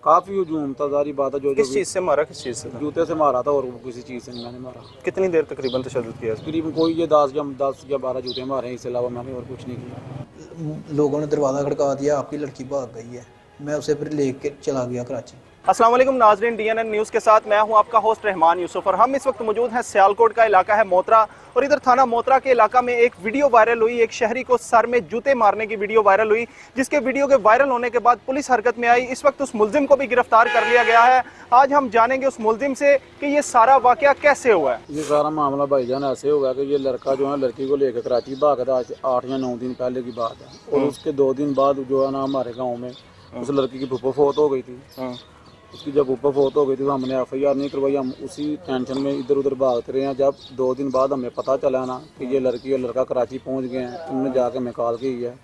काफी हजूम था, जारी बात है। जो किस चीज़ से मारा, किस चीज़ से था? जूते से मारा था और किसी चीज़ से नहीं मैंने मारा। कितनी देर तकरीबन तशद्दुद किया? करीबन कोई ये 10 या 12 जूते मारे हैं, इसके अलावा मैंने और कुछ नहीं किया। लोगों ने दरवाज़ा खड़का दिया, आपकी लड़की भाग गई है। मैं उसे फिर लेके चला गया कराची। अस्सलाम वालेकुम नाज़रीन, DNN न्यूज़ के साथ मैं हूं आपका होस्ट रहमान यूसुफ और हम इस वक्त मौजूद हैं सियालकोट का इलाका है मोतरा। और इधर थाना मोतरा के इलाका में एक वीडियो वायरल हुई, एक शहरी को सर में जूते मारने की वीडियो वायरल हुई, जिसके वीडियो के वायरल होने के बाद पुलिस हरकत में आई। इस वक्त उस मुलजिम को भी गिरफ्तार कर लिया गया है। आज हम जानेंगे उस मुलजिम से कि ये सारा वाकया कैसे हुआ है। ये सारा मामला भाईजान ऐसे हुआ कि ये लड़का जो है लड़की को लेकर कराची भागा था। आज 8 या 9 दिन पहले की बात है। और उसके 2 दिन बाद जो है ना हमारे गाँव में उस लड़की की फूफो फौत हो गई थी। उसकी जब ऊपर फौत हो गई थी तो हमने FIR नहीं करवाई। हम उसी टेंशन में इधर उधर भागते रहे हैं। जब 2 दिन बाद हमें पता चला ना कि ये लड़की और लड़का कराची पहुंच गए हैं, उन्होंने जाकर हमें कॉल की है,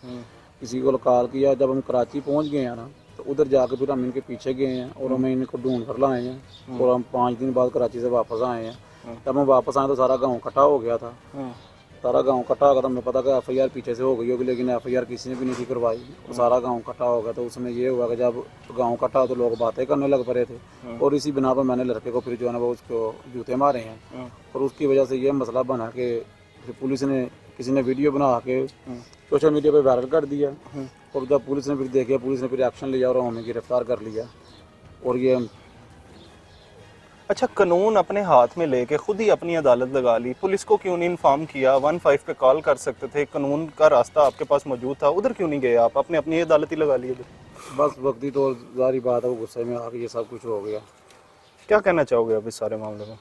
किसी को कॉल किया। जब हम कराची पहुंच गए हैं ना तो उधर जाकर फिर हम इनके पीछे गए हैं और हमें इनको ढूंढ कर लाए हैं। और हम 5 दिन बाद कराची से वापस आए हैं। जब हम वापस आए तो सारा गाँव इकट्ठा हो गया था। सारा गांव इकट्ठा हो गया था। हमें पता कि FIR पीछे से हो गई होगी, लेकिन FIR किसी ने भी नहीं थी करवाई। तो सारा गांव इकट्ठा हो गया। तो उसमें ये हुआ कि जब गांव इकट्ठा हो तो लोग बातें करने लग पड़े थे। और इसी बिना पर मैंने लड़के को फिर जो है ना वो उसको जूते मारे हैं। और उसकी वजह से ये मसला बना कि पुलिस ने, किसी ने वीडियो बना के सोशल मीडिया पर वायरल कर दिया। और जब पुलिस ने फिर देखा, पुलिस ने फिर एक्शन लिया और हमें गिरफ्तार कर लिया। और ये अच्छा, कानून अपने हाथ में लेके खुद ही अपनी अदालत लगा ली, पुलिस को क्यों नहीं इन्फॉर्म किया? 15 पे कॉल कर सकते थे, कानून का रास्ता आपके पास मौजूद था, उधर क्यों नहीं गए आप? आपने अपनी अदालत ही लगा ली। बस वक्ती तो जारी बात है, वो गुस्से में आके ये सब कुछ हो गया। क्या कहना चाहोगे आप इस सारे मामले में?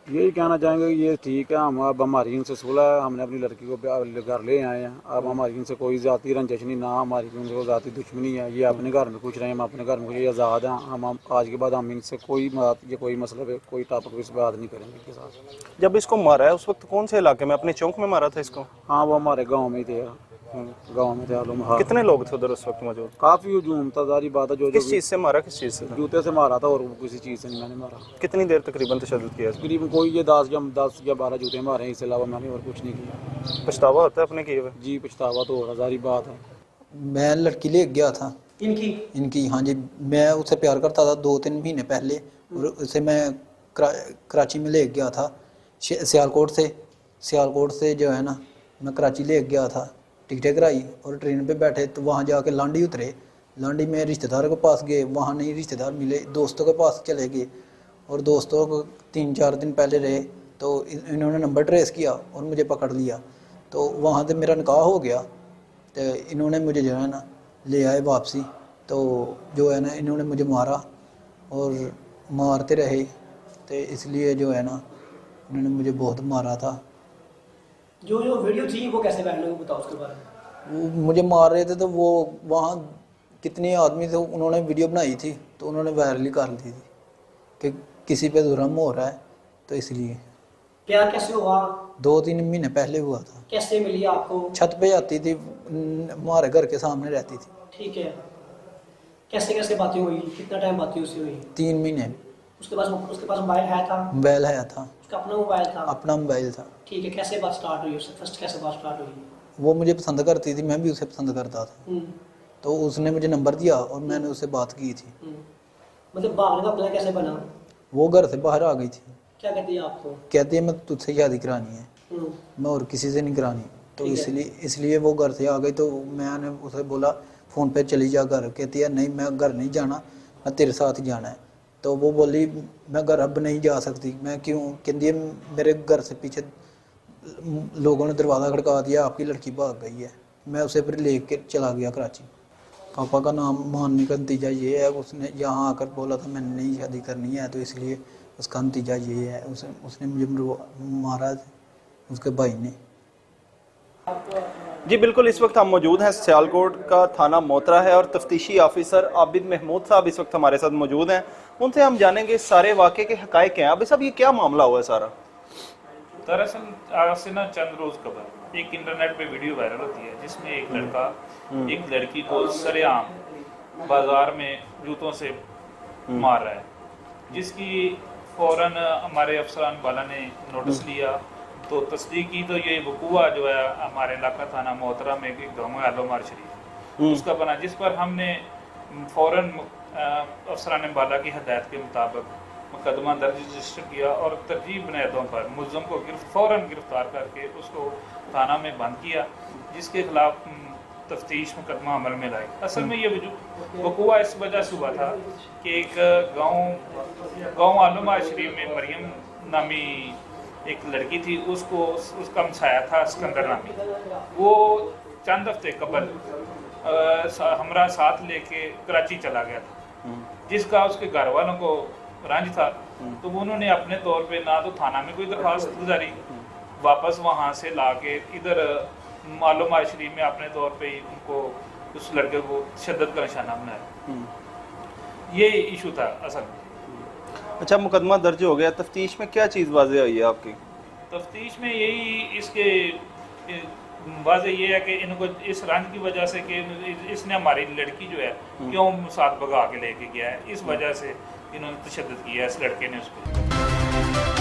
यही कहना चाहेंगे कि ये ठीक है। हम अब हमारी इनसे सुलह है, हमने अपनी लड़की को घर ले आए हैं। अब हमारी इनसे कोई ज़ाती रंजिश नहीं, ना हमारी उनसे ज़ाती दुश्मनी है। ये अपने घर में कुछ रहे हैं, हम अपने घर में ये आज़ाद हैं। हम आज के बाद हम इनसे कोई बात, ये कोई मसला पे कोई टॉपिक इस बात नहीं करेंगे इनके साथ। जब इसको मारा है उस वक्त कौन से इलाके में, अपने चौक में मारा था इसको? हाँ, वो हमारे गाँव में ही थे। गाँव में थे आलम। हाँ, कितने लोग थे उधर उस वक्त मौजूद? काफ़ी हजूम था, जारी बात है। जो किस चीज़ से मारा, किस चीज़ से था? जूते से मारा था और किसी चीज़ से नहीं मैंने मारा। कितनी देर तकरीबन तशद्दुद किया? करीबन कोई ये 10 या 12 जूते मारे हैं, इसके अलावा मैंने और कुछ नहीं किया। पछतावा होता है अपने किए हुए? जी, पछतावा तो हो रहा, जारी बात है। मैं लड़की ले गया था इनकी। हाँ जी, मैं उससे प्यार करता था 2-3 महीने पहले। और उसे मैं कराची में ले गया था। सियालकोट से जो है ना मैं कराची ले गया था। टिकटें कराई और ट्रेन पे बैठे तो वहाँ जाके लांडी उतरे। लांडी में रिश्तेदारों के पास गए, वहाँ नहीं रिश्तेदार मिले, दोस्तों के पास चले गए। और दोस्तों को 3-4 दिन पहले रहे तो इन्होंने नंबर ट्रेस किया और मुझे पकड़ लिया। तो वहाँ से मेरा निकाह हो गया। तो इन्होंने मुझे जो है ना ले आए वापसी। तो जो है ना इन्होंने मुझे मारा और मारते रहे। तो इसलिए जो है ना इन्होंने मुझे बहुत मारा था। जो वीडियो थी वो कैसे वायरल हुई, बताओ उसके बारे में। वो मुझे मार रहे थे तो वो वहाँ कितने आदमी थे, उन्होंने वीडियो बनाई थी तो उन्होंने वायरल ही कर दी थी कि किसी पे जुर्म हो रहा है। तो इसलिए क्या कैसे हुआ? 2-3 महीने पहले हुआ था। कैसे मिली आपको? छत पे आती थी, हमारे घर के सामने रहती थी। ठीक है, कैसे कैसे बातें हुई, कितना टाइम बातें उससे हुई? 3 महीने। उसके पास मोबाइल है था? मोबाइल है था, उसका अपना मोबाइल था? अपना मोबाइल था। ठीक है, कैसे बात स्टार्ट हुई उससे? फर्स्ट कैसे बात स्टार्ट हुई? वो मुझे पसंद करती थी, मैं भी उसे पसंद करता था। तो उसने मुझे नंबर दिया और मैंने उससे बात की थी। मतलब भागने का प्लान कैसे बना? वो घर से बाहर आ गई थी। क्या कहती है आपको? कहती है मैं तुझसे शादी करानी है, मैं और किसी से नहीं करानी। तो इसलिए वो घर से आ गई। तो मैंने उसे बोला फ़ोन पे चली जा घर। कहती है नहीं, मैं घर नहीं जाना, मैं तेरे साथ ही जाना है। तो वो बोली मैं घर अब नहीं जा सकती। मैं क्यों? कहती है मेरे घर से पीछे लोगों ने दरवाज़ा खड़का दिया, आपकी लड़की भाग गई है। मैं उसे फिर ले कर चला गया कराची। पापा का नाम मानने का नतीजा ये है, उसने यहाँ आकर बोला था मैंने नहीं शादी करनी है, तो इसलिए उसका नतीजा ये है। उसने मुझे मारा उसके भाई ने। जी बिल्कुल, इस वक्त हम मौजूद हैं सियालकोट का थाना मोतरा है और तफ्तीशी ऑफिसर आबिद महमूद साहब इस वक्त हमारे साथ मौजूद हैं। उनसे हम जानेंगे सारे वाक़े के हक़ाइक़ क्या हैं। अभी साहब ये क्या मामला हुआ है सारा? दरअसल आज से ना चंद रोज कबल एक इंटरनेट पे वीडियो वायरल होती है जिसमें एक लड़का एक लड़की को सरेआम बाजार में जूतों से मार रहा है, जिसकी फौरन हमारे अफसरान वाला ने नोटिस लिया। तो तस्दीक की तो ये वकूआ जो है हमारे इलाका थाना मोहतरा में एक गाँव है आलोमार शरीफ उसका बना, जिस पर हमने फ़ौरन अफसरान बाला की हदायत के मुताबिक मुकदमा दर्ज रजिस्टर किया और तरजीह बुनियादों पर मुलज़म को फ़ौरन गिरफ़्तार करके उसको थाना में बंद किया, जिसके खिलाफ तफ्तीश मुकदमा अमल में लाई। असल में ये वक़ूआ इस वजह से हुआ था कि एक गाँव आलमा शरीफ में मरियम नामी एक लड़की थी, उसका हमसाया था सिकंदर नामी। वो चंद हफ्ते कबल हमरा साथ लेके कराची चला गया था, जिसका उसके घर वालों को रंज था। तो उन्होंने अपने तौर पे ना तो थाना में कोई दरख्वास्त गुजारी, वापस वहाँ से ला के इधर मालूम शरीफ में अपने तौर पे उनको उस लड़के को शिद्दत का निशाना बनाया। ये इशू था असल में। अच्छा, मुकदमा दर्ज हो गया, तफ्तीश में क्या चीज़ वाज़े हुई है आपकी? तफ्तीश में यही इसके वाज़े ये है कि इनको इस रंज की वजह से कि इसने हमारी लड़की जो है क्यों साथ भगा के लेके गया है, इस वजह से इन्होंने तशद्दुद किया है इस लड़के ने उस पर।